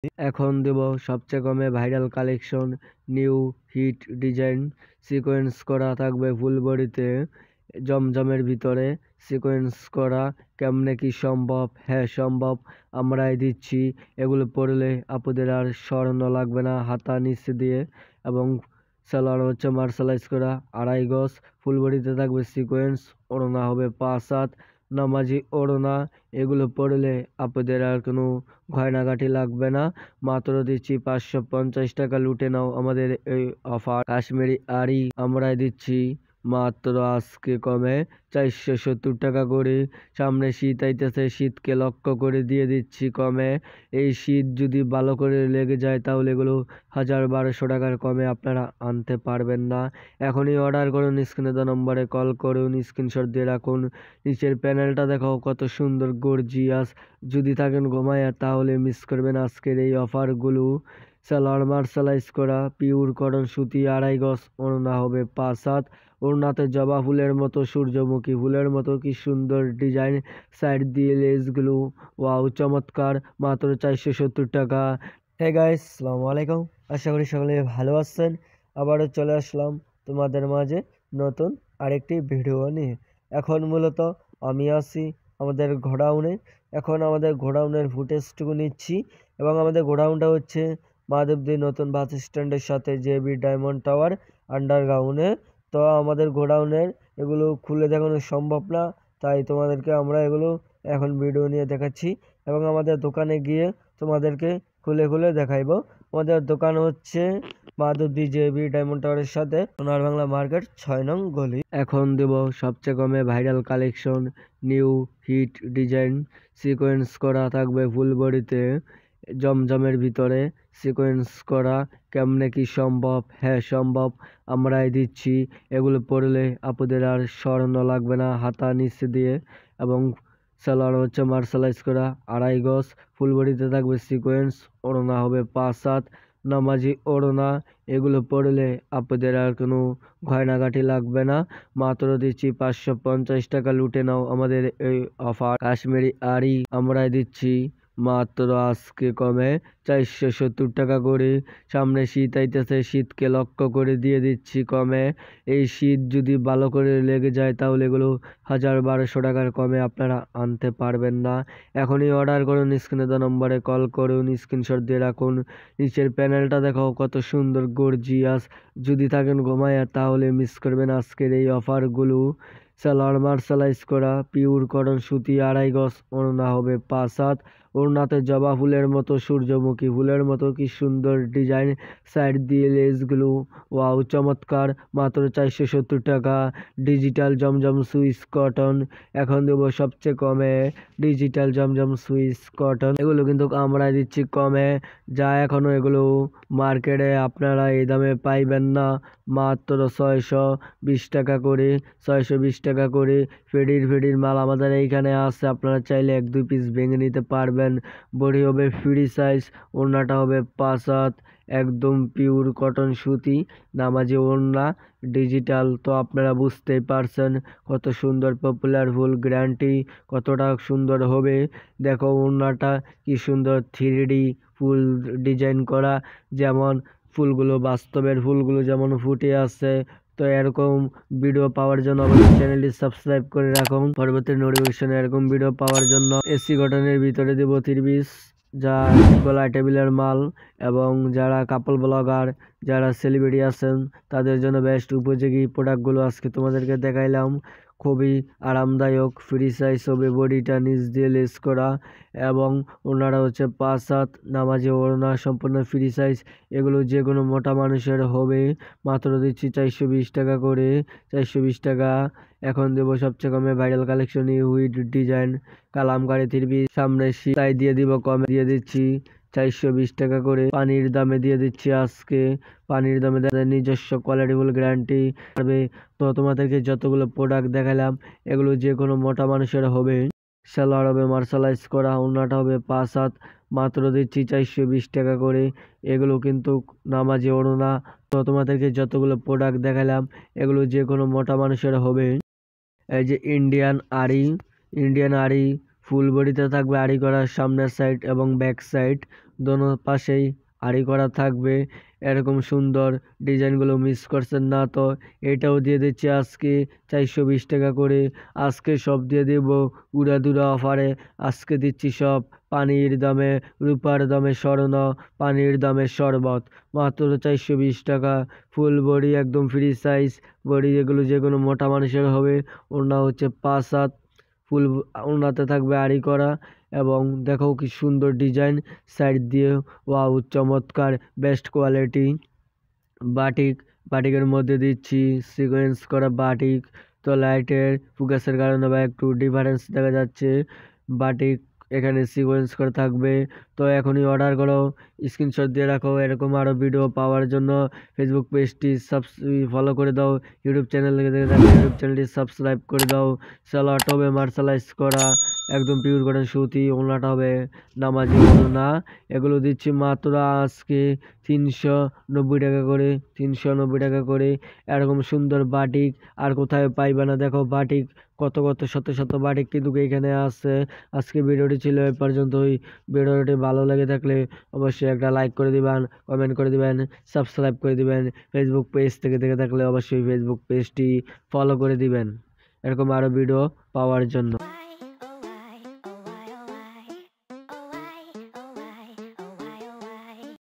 এখন দেব সবচেয়ে কমে viral collection, new hit design, sequence করা থাকবে ফুল বডিতে, জমজমের ভিতরে সিকোয়েন্স করা। কেমনে কি সম্ভব? হ্যাঁ সম্ভব, আমরাই দিচ্ছি। এগুলো পরলে আপুদের আর স্বর্ণ লাগবে না হাতা নিচে দিয়ে। এবং সালোয়ার হচ্ছে মার্শালাইজ করা 2.5 গজ, ফুল বডিতে থাকবে সিকোয়েন্স, ওড়না হবে 5 হাত, নামাজি ওড়না। এগুলো পরলে আপুদের আর কোনো গয়নাগাটি লাগবে না। মাত্র দিচ্ছি 550 টাকা, লুটে নাও আমাদের এই অফার। কাশ্মীরি আড়ি আমরাই দিচ্ছি মাত্র আজকে কমে 470 টাকা করে। সামনে শীত আইতেছে, শীতকে লক্ষ্য করে দিয়ে দিচ্ছি কমে। এই শীত যদি ভালো করে লেগে যায় তাহলে এগুলো 1000-1200 টাকার কমে আপনারা আনতে পারবেন না। এখনই অর্ডার করুন, স্ক্রিনে দেওয়া নম্বরে কল করুন, স্ক্রিনশট দিয়ে রাখুন। নিচের প্যানেলটা দেখাও কত সুন্দর গর্জিয়াস। যদি থাকেন ঘুমায়া তাহলে মিস করবেন আজকের এই অফারগুলো। সালোয়ার মার্শালাইজ করা পিওর কটন সুতি 2.5 গজ, ওড়না হবে 5 হাত। ওড়নাতে জবা ফুলের মতো, সূর্যমুখী ফুলের মতো কি সুন্দর ডিজাইন, সাইড দিয়ে লেসগুলো ওয়াও চমৎকার। মাত্র 470 টাকা। হে গাইস, আসসালামু আলাইকুম। আশা করি সকলে ভালো আছেন। আবারও চলে আসলাম তোমাদের মাঝে নতুন আরেকটি ভিডিও নিয়ে। এখন মূলত আমি আছি আমাদের গোডাউনে। এখন আমাদের গোডাউনের ফুটেজটুকু নিচ্ছি। এবং আমাদের গোডাউনটা হচ্ছে মাধবদী নতুন বাস স্ট্যান্ডের সাথে জেবি ডায়মন্ড টাওয়ার আন্ডারগ্রাউন্ডে। তো আমাদের গোডাউনের এগুলো খুলে দেখানো সম্ভব না, তাই তোমাদেরকে আমরা এগুলো এখন ভিডিও নিয়ে দেখাচ্ছি। এবং আমাদের দোকানে গিয়ে তোমাদেরকে খুলে খুলে দেখাইবো। আমাদের দোকান হচ্ছে মাধবদী জেবি ডায়মন্ড টাওয়ারের সাথে সোনার বাংলা মার্কেট 6 নং গলি। এখন দেব সবচেয়ে কমে viral collection, new hit design, sequence করা থাকবে ফুল বডিতে, জমজমের ভিতরে সিকোয়েন্স করা। কেমনে কি সম্ভব? হ্যাঁ সম্ভব, আমরাই দিচ্ছি। এগুলো পরলে আপুদের আর স্বর্ণ লাগবে না হাতা নিচে দিয়ে। এবং সালোয়ার হচ্ছে মার্শালাইজ করা 2.5 গজ, ফুল বডিতে থাকবে সিকোয়েন্স, ওড়না হবে 5 হাত, নামাজি ওড়না। এগুলো পরলে আপুদের আর কোনো গয়নাগাটি লাগবে না। মাত্র দিচ্ছি 550 টাকা, লুটে নাও আমাদের এই অফার। কাশ্মীরি আড়ি আমরাই দিচ্ছি মাত্র আজকে কমে 470 টাকা করে। সামনে শীত আইতেছে, শীতকে লক্ষ্য করে দিয়ে দিচ্ছি কমে। এই শীত যদি ভালো করে লেগে যায় তাহলে এগুলো 1000-1200 টাকার কমে আপনারা আনতে পারবেন না। এখনই অর্ডার করুন, স্ক্রিনে দেওয়া নম্বরে কল করুন, স্ক্রিনশট দিয়ে রাখুন। নিচের প্যানেলটা দেখাও কত সুন্দর গর্জিয়াস। যদি থাকেন ঘুমায়া তাহলে মিস করবেন আজকের এই অফারগুলো। সালোয়ার মার্শালাইজ করা পিওর কটন সুতি 2.5 গজ, ওড়না হবে 5 হাত। ওড়নাতে জবা ফুলের মতো, সূর্যমুখী ফুলের মতো কি সুন্দর ডিজাইন, সাইড দিয়ে লেসগুলো ওয়াও চমৎকার। মাত্র 470 টাকা। ডিজিটাল জমজম সুইস কটন এখন দেবো সবচেয়ে কমে। ডিজিটাল জমজম সুইস কটন এগুলো কিন্তু আমরা দিচ্ছি কমে। যা এখনো এগুলো মার্কেটে আপনারা এই দামে পাইবেন না। মাত্র 620 টাকা করে, 620 টাকা করে। ফেডির মাল আমাদের এইখানে আছে, আপনারা চাইলে 1-2 পিস ভেঙে নিতে পারবেন। বডি হবে ফ্রি সাইজ, ওড়নাটা হবে 5 হাত, একদম পিওর কটন সুতি, নামাজি ওড়না, ডিজিটাল। তো আপনারা বুঝতেই পারছেন কত সুন্দর পপুলার ফুল, গ্যারান্টি কতটা সুন্দর হবে। দেখো ওড়নাটা কি সুন্দর 3D ফুল ডিজাইন করা, যেমন ফুলগুলো বাস্তবের ফুলগুলো যেমন ফুটে আছে। তো এরকম ভিডিও পাওয়ার জন্য আমাদের চ্যানেলটি সাবস্ক্রাইব করে রাখুন। পরবর্তী নোটিফিকেশনে এরকম ভিডিও পাওয়ার জন্য এসি কটনের ভিতরে দেব 3 পিস, যা গলায় টেবিলের মাল। এবং যারা কাপল ব্লগার, যারা সেলিব্রিটি আছেন তাদের জন্য বেস্ট উপযোগী প্রোডাক্টগুলো আজকে তোমাদেরকে দেখাইলাম। খুবই আরামদায়ক, ফ্রি সাইজ হবে, বডিটা নিচ দিয়ে লেস করা। এবং ওনারা হচ্ছে 5 হাত, নামাজি ওড়না, সম্পূর্ণ ফ্রি সাইজ। এগুলো যে কোনো মোটা মানুষের হবে। মাত্র দিচ্ছি 420 টাকা করে, 420 টাকা। এখন দেবো সবচেয়ে কমে viral collection, with design Kalamkari 3 piece. সামনে তাই দিয়ে দিব কমে, দিয়ে দিচ্ছি 420 টাকা করে। পানির দামে দিয়ে দিচ্ছি আজকে, পানির দামে নিজস্ব কোয়ালিটিফুল গ্যারান্টি পাবে। তো তোমাদেরকে যতগুলো প্রোডাক্ট দেখালাম এগুলো যে কোনো মোটা মানুষের হবে। সালোয়ার হবে মার্শালাইজ করা, ওড়নাটা হবে 5 হাত। মাত্র দিচ্ছি 420 টাকা করে। এগুলো কিন্তু নামাজি ওড়না। তো তোমাদেরকে যতগুলো প্রোডাক্ট দেখালাম এগুলো যে কোনো মোটা মানুষের হবে। এই যে ইন্ডিয়ান আড়ি ফুল বডিতে থাকবে আড়ি করা সামনের সাইড এবং ব্যাক সাইড দোনো পাশেই আড়ি করা থাকবে। এরকম সুন্দর ডিজাইনগুলো মিস করছেন না তো। এটাও দিয়ে দিচ্ছি আজকে 420 টাকা করে। আজকে সব দিয়ে দেব উড়াধুরা অফারে। আজকে দিচ্ছি সব পানির দামে, রূপার দামে স্বর্ণ, পানির দামে শরবত, মাত্র 420 টাকা। ফুল বডি একদম ফ্রি সাইজ বডি, এগুলো যে কোনো মোটা মানুষের হবে। ওড়না হচ্ছে 5 হাত, ফুল ওড়নাতে থাকবে আড়ি করা। এবং দেখো কি সুন্দর ডিজাইন, সাইড দিয়ে ওয়াও চমৎকার বেস্ট কোয়ালিটি বাটিক। বাটিকের মধ্যে দিচ্ছি সিকোয়েন্স করা বাটিক। তো লাইটের ফোকাসের কারণে বা একটু ডিফারেন্স দেখা যাচ্ছে। বাটিক এখানে সিকোয়েন্স করা থাকবে। তো এখনই অর্ডার করো, স্ক্রিনশট দিয়ে রাখো। এরকম আরও ভিডিও পাওয়ার জন্য ফেসবুক পেজটি ফলো করে দাও, ইউটিউব চ্যানেল থেকে দেখে থাকলে ইউটিউব চ্যানেলটি সাবস্ক্রাইব করে দাও। সালোয়ারটা হবে মার্শালাইজ করা, একদম পিওর কটন সুতি। ওড়নাটা হবে নামাজি ওড়না। এগুলো দিচ্ছি মাত্র আজকে 390 টাকা করে, 390 টাকা করে। এরকম সুন্দর বাটিক আর কোথায় পাইবে না। দেখো বাটিক কত কত শত শত বাটিক কিন্তু এখানে আছে। আজকে ভিডিওটি ছিল এ পর্যন্তই। ভিডিওটি ভালো লেগে থাকলে অবশ্যই একটা লাইক করে দিবেন, কমেন্ট করে দিবেন, সাবস্ক্রাইব করে দিবেন। ফেসবুক পেজ থেকে দেখে থাকলে অবশ্যই ফেসবুক পেজটি ফলো করে দিবেন এরকম আরও ভিডিও পাওয়ার জন্য।